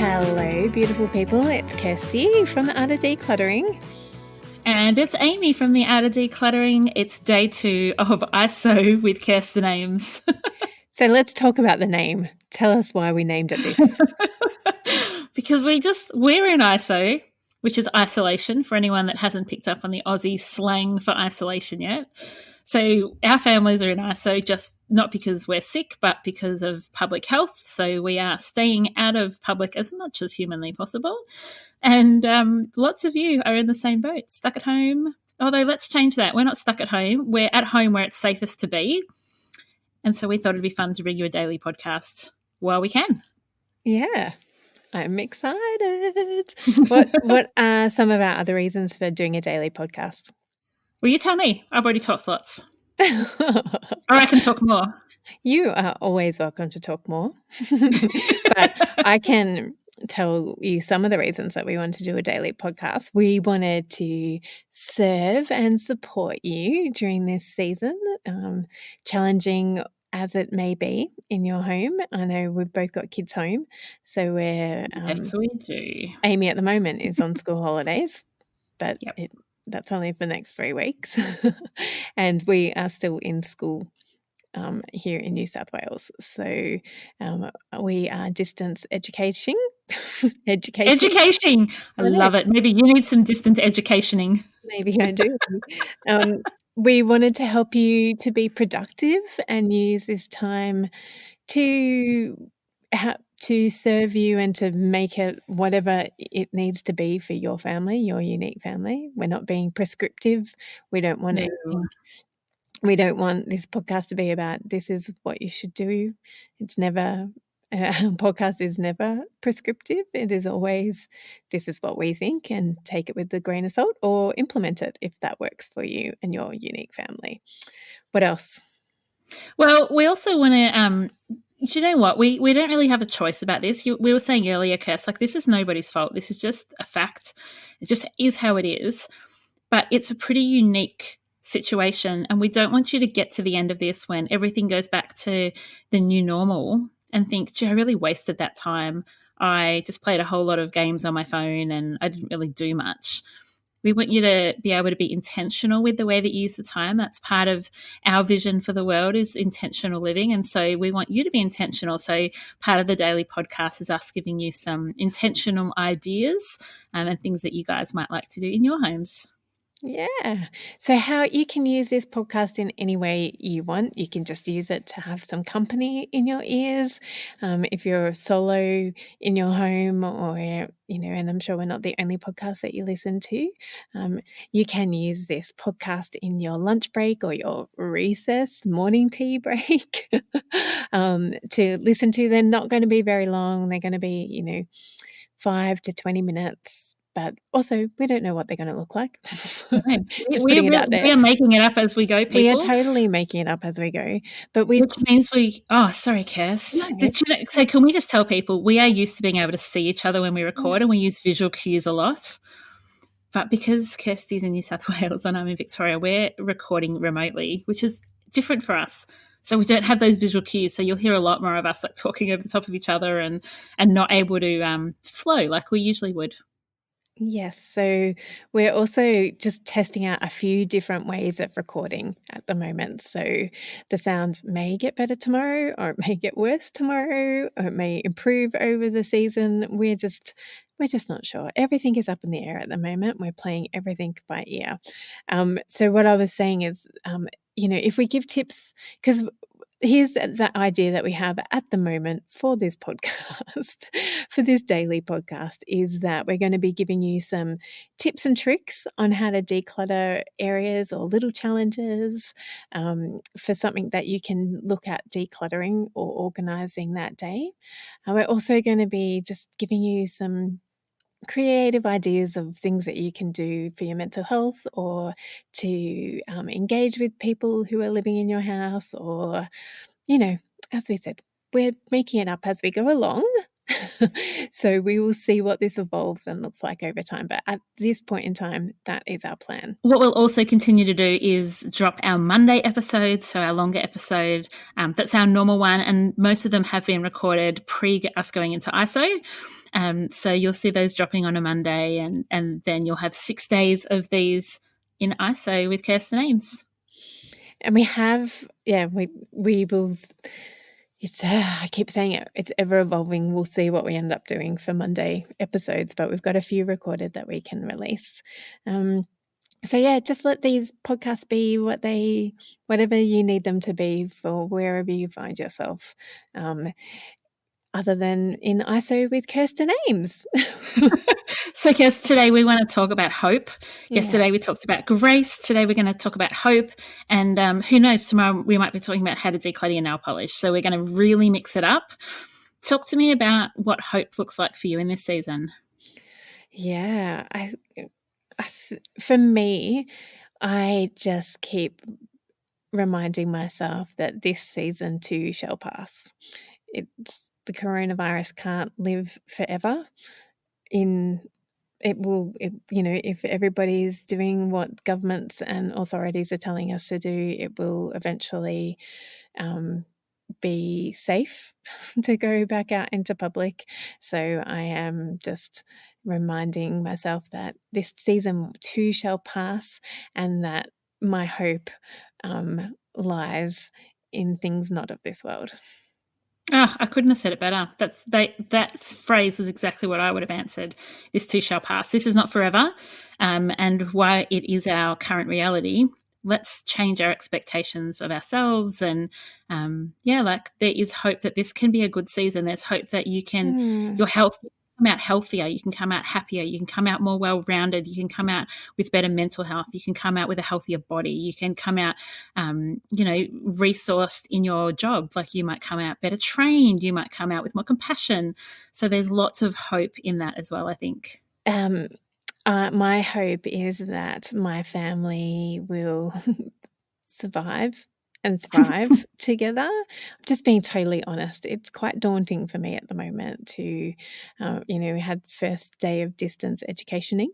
Hello, beautiful people. It's Kirsty from the Art of Decluttering. And it's Amy from the Art of Decluttering. It's day 2 of ISO with Kirst Ames. So let's talk about the name. Tell us why we named it this. Because we're in ISO, which is isolation, for anyone that hasn't picked up on the Aussie slang for isolation yet. So our families are in ISO just not because we're sick, but because of public health. So we are staying out of public as much as humanly possible. And lots of you are in the same boat, stuck at home. Although let's change that. We're not stuck at home. We're at home where it's safest to be. And so we thought it'd be fun to bring you a daily podcast while we can. Yeah, I'm excited. What are some of our other reasons for doing a daily podcast? Well, you tell me. I've already talked lots. Or I can talk more. You are always welcome to talk more. But I can tell you some of the reasons that we wanted to do a daily podcast. We wanted to serve and support you during this season, challenging as it may be in your home. I know we've both got kids home, so we're yes, we do. Amy at the moment is on school holidays, but Yep. That's only for the next 3 weeks. And we are still in school here in New South Wales. So we are distance educating. Education. I love it. Maybe you need some distance educationing. Maybe I do. We wanted to help you to be productive and use this time to serve you and to make it whatever it needs to be for your family, your unique family. We're not being prescriptive. We don't want We don't want this podcast to be about this is what you should do. It's never podcast is never prescriptive. It is always this is what we think, and take it with a grain of salt or implement it if that works for you and your unique family. What else? Well, we also want to do you know what? We don't really have a choice about this. We were saying earlier, Kirst, like this is nobody's fault. This is just a fact. It just is how it is. But it's a pretty unique situation, and we don't want you to get to the end of this when everything goes back to the new normal and think, gee, I really wasted that time. I just played a whole lot of games on my phone and I didn't really do much. We want you to be able to be intentional with the way that you use the time. That's part of our vision for the world is intentional living. And so we want you to be intentional. So part of the daily podcast is us giving you some intentional ideas and things that you guys might like to do in your homes. Yeah. So how you can use this podcast in any way you want. You can just use it to have some company in your ears. If you're solo in your home or, and I'm sure we're not the only podcast that you listen to, you can use this podcast in your lunch break or your recess morning tea break to listen to. They're not going to be very long. They're going to be, 5 to 20 minutes. But also, we don't know what they're going to look like. Just putting it out there. We are making it up as we go, people. We are totally making it up as we go. Which means sorry, Kirst. No. So can we just tell people we are used to being able to see each other when we record and we use visual cues a lot. But because Kirsty's in New South Wales and I'm in Victoria, we're recording remotely, which is different for us. So we don't have those visual cues. So you'll hear a lot more of us like talking over the top of each other and not able to flow like we usually would. Yes, so we're also just testing out a few different ways of recording at the moment. So the sounds may get better tomorrow, or it may get worse tomorrow, or it may improve over the season. We're just not sure. Everything is up in the air at the moment. We're playing everything by ear. So what I was saying is, if we give tips, because here's the idea that we have at the moment for this podcast, for this daily podcast, is that we're going to be giving you some tips and tricks on how to declutter areas or little challenges for something that you can look at decluttering or organising that day. We're also going to be just giving you some creative ideas of things that you can do for your mental health or to engage with people who are living in your house, or, as we said, we're making it up as we go along. So we will see what this evolves and looks like over time. But at this point in time, that is our plan. What we'll also continue to do is drop our Monday episode, so our longer episode. That's our normal one, and most of them have been recorded pre us going into ISO. So you'll see those dropping on a Monday, and then you'll have 6 days of these in ISO with Kirst Ames. And we have, we will. It's I keep saying it, it's ever evolving. We'll see what we end up doing for Monday episodes, but we've got a few recorded that we can release. So yeah, just let these podcasts be whatever you need them to be for wherever you find yourself. Other than in ISO with Kirst Ames. So, Kirst, today we want to talk about hope. Yesterday we talked about grace. Today we're going to talk about hope. And who knows, tomorrow we might be talking about how to declutter your nail polish. So we're going to really mix it up. Talk to me about what hope looks like for you in this season. Yeah, for me, I just keep reminding myself that this season too shall pass. The coronavirus can't live forever. If everybody's doing what governments and authorities are telling us to do, it will eventually be safe to go back out into public. So I am just reminding myself that this season too shall pass, and that my hope lies in things not of this world. Oh, I couldn't have said it better. That phrase was exactly what I would have answered. This too shall pass. This is not forever. And while it is our current reality, let's change our expectations of ourselves. And there is hope that this can be a good season. There's hope that your health come out healthier, you can come out happier, you can come out more well-rounded, you can come out with better mental health, you can come out with a healthier body, you can come out, resourced in your job. Like you might come out better trained, you might come out with more compassion. So there's lots of hope in that as well, I think. My hope is that my family will survive and thrive together. I'm just being totally honest. It's quite daunting for me at the moment to, we had first day of distance educationing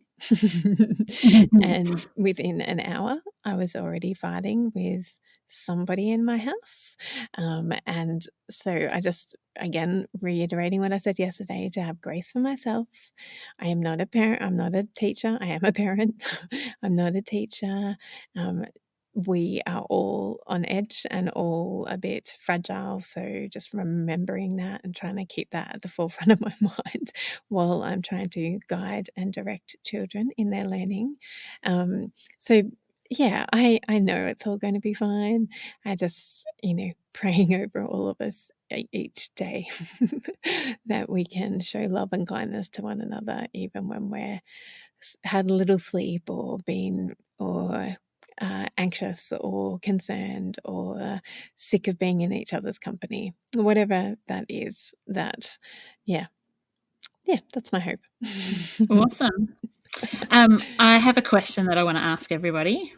and within an hour I was already fighting with somebody in my house. And so I just, again, reiterating what I said yesterday, to have grace for myself. I am not a parent. I'm not a teacher. I am a parent. I'm not a teacher. We are all on edge and all a bit fragile. So just remembering that and trying to keep that at the forefront of my mind while I'm trying to guide and direct children in their learning. I know it's all going to be fine. I just, praying over all of us each day that we can show love and kindness to one another, even when we're had a little sleep or been anxious or concerned or sick of being in each other's company, whatever that is. That's my hope. Awesome. I have a question that I want to ask everybody.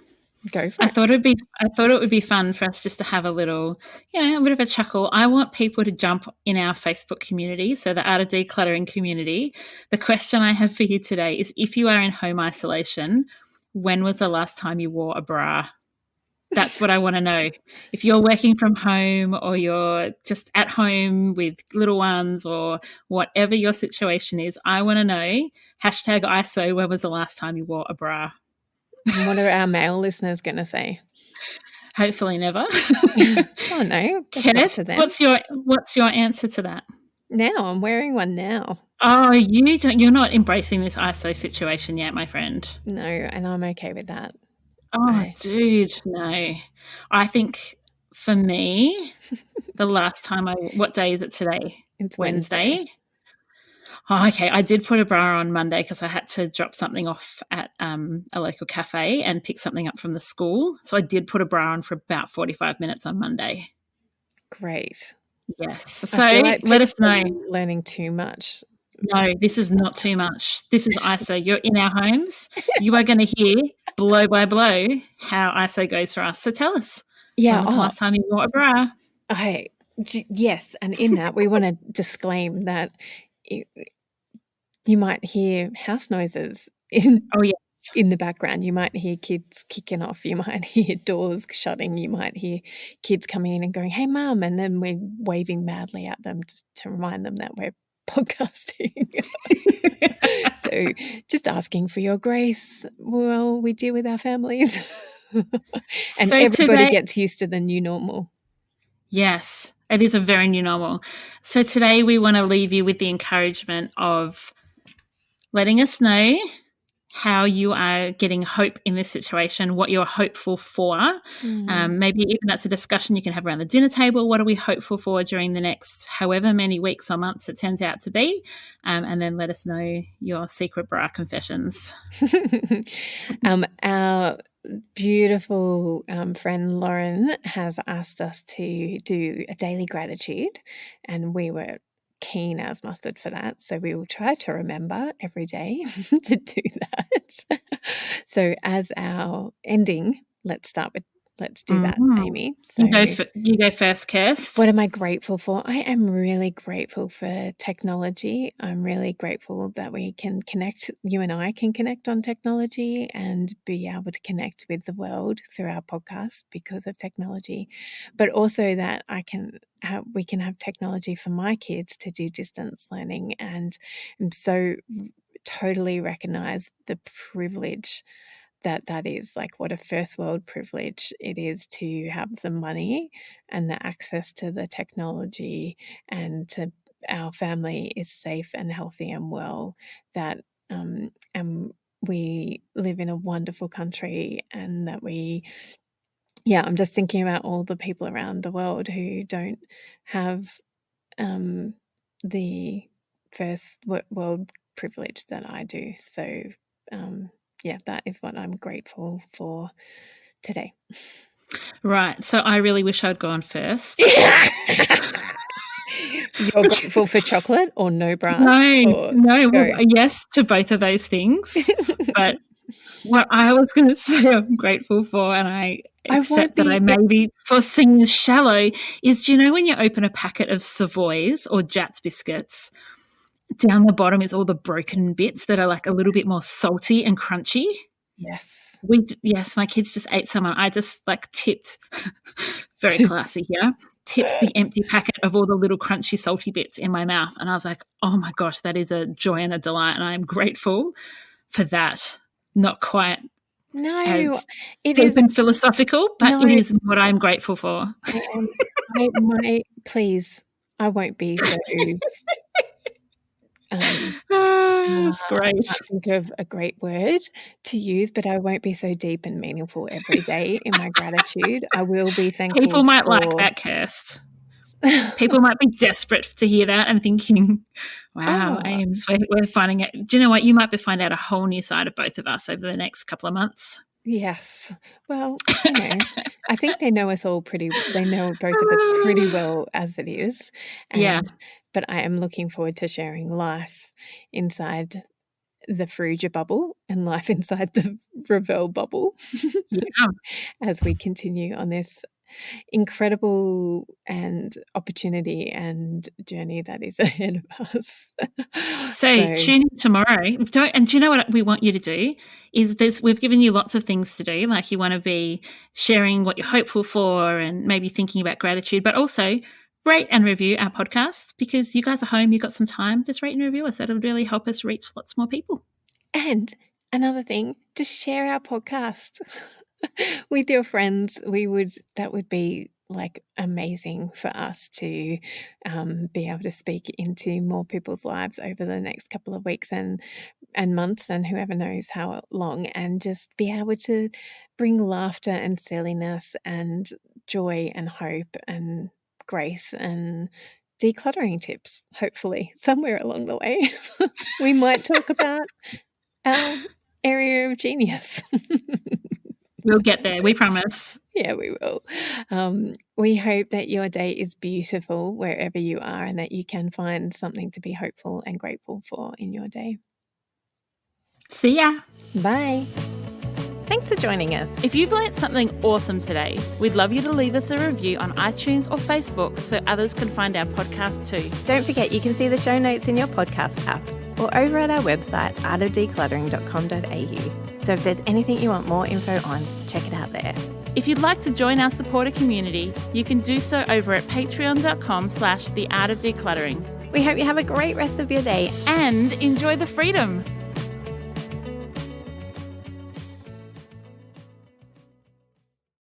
Go for it. I thought it would be fun for us just to have a little, a bit of a chuckle. I want people to jump in our Facebook community, so the Art of Decluttering community. The question I have for you today is, if you are in home isolation, when was the last time you wore a bra? That's what I want to know. If you're working from home or you're just at home with little ones or whatever your situation is, I want to know, #ISO, when was the last time you wore a bra? And what are our male listeners going to say? Hopefully never. Oh no. Kirst, what's your answer to that? Now I'm wearing one now. Oh, you're not embracing this ISO situation yet, my friend. No, and I'm okay with that. Oh, dude, no. I think for me, the last time what day is it today? It's Wednesday. Oh, okay. I did put a bra on Monday because I had to drop something off at a local cafe and pick something up from the school. So I did put a bra on for about 45 minutes on Monday. Great. Yes. So let us know. Learning too much. No, this is not too much. This is ISO. You're in our homes. You are going to hear blow by blow how ISO goes for us. So tell us. Yeah. When was the last time you wore a bra? Yes, and in that, we want to disclaim that you might hear house noises Oh, yes. in the background. You might hear kids kicking off. You might hear doors shutting. You might hear kids coming in and going, "Hey, Mum," and then we're waving madly at them to remind them that we're podcasting. So just asking for your grace while we deal with our families. And So everybody today, gets used to the new normal. yes, it is a very new normal. So today we want to leave you with the encouragement of letting us know how you are getting hope in this situation, what you're hopeful for. Maybe even that's a discussion you can have around the dinner table. What are we hopeful for during the next however many weeks or months it turns out to be? And then let us know your secret bra confessions. Our beautiful friend Lauren has asked us to do a daily gratitude, and we were keen as mustard for that. So we will try to remember every day to do that. So as our ending, let's do that, Amy. So you go first, Kirst. what am I grateful for? I am really grateful for technology. I'm really grateful that we can connect, you and I can connect on technology and be able to connect with the world through our podcast because of technology, but also that we can have technology for my kids to do distance learning. And I'm so totally recognize the privilege that is, like, what a first world privilege it is to have the money and the access to the technology, and to our family is safe and healthy and well, that and we live in a wonderful country, and that I'm just thinking about all the people around the world who don't have the first world privilege that I do. So that is what I'm grateful for today. Right. So I really wish I'd gone first. You're grateful for chocolate or no bra? No. Well, yes to both of those things. But what I was going to say I'm grateful for, and I accept that I maybe for seeing shallow, is, do you know when you open a packet of Savoys or Jatz biscuits, down the bottom is all the broken bits that are like a little bit more salty and crunchy? Yes. Yes, my kids just ate some, and I just tipped, very classy here, tipped the empty packet of all the little crunchy salty bits in my mouth, and I was like, oh my gosh, that is a joy and a delight, and I am grateful for that. Not quite as deep and philosophical, but it is what I'm grateful for. Please, I won't be so it's great. I can't think of a great word to use, but I won't be so deep and meaningful every day in my gratitude. I will be thankful. People might like that, Kirst. People might be desperate to hear that and thinking, wow, Ames, we're finding out. Do you know what? You might find out a whole new side of both of us over the next couple of months. Yes. Well, I think they know us all they know both of us pretty well as it is. But I am looking forward to sharing life inside the Fruja bubble and life inside the Ravel bubble as we continue on this incredible and opportunity and journey that is ahead of us. So tune in tomorrow. And do you know what we want you to do? We've given you lots of things to do. Like, you want to be sharing what you're hopeful for and maybe thinking about gratitude, but also rate and review our podcasts, because you guys are home, you've got some time, just rate and review us. That'll really help us reach lots more people. And another thing, just share our podcast with your friends. That would be like amazing for us to be able to speak into more people's lives over the next couple of weeks and months, and whoever knows how long, and just be able to bring laughter and silliness and joy and hope and grace and decluttering tips, hopefully, somewhere along the way. We might talk about our area of genius. We'll get there, we promise. Yeah, we will. We hope that your day is beautiful wherever you are, and that you can find something to be hopeful and grateful for in your day. See ya. Bye. Thanks for joining us. If you've learnt something awesome today, we'd love you to leave us a review on iTunes or Facebook so others can find our podcast too. Don't forget you can see the show notes in your podcast app or over at our website, artofdecluttering.com.au. So if there's anything you want more info on, check it out there. If you'd like to join our supporter community, you can do so over at patreon.com/theartofdecluttering. We hope you have a great rest of your day and enjoy the freedom.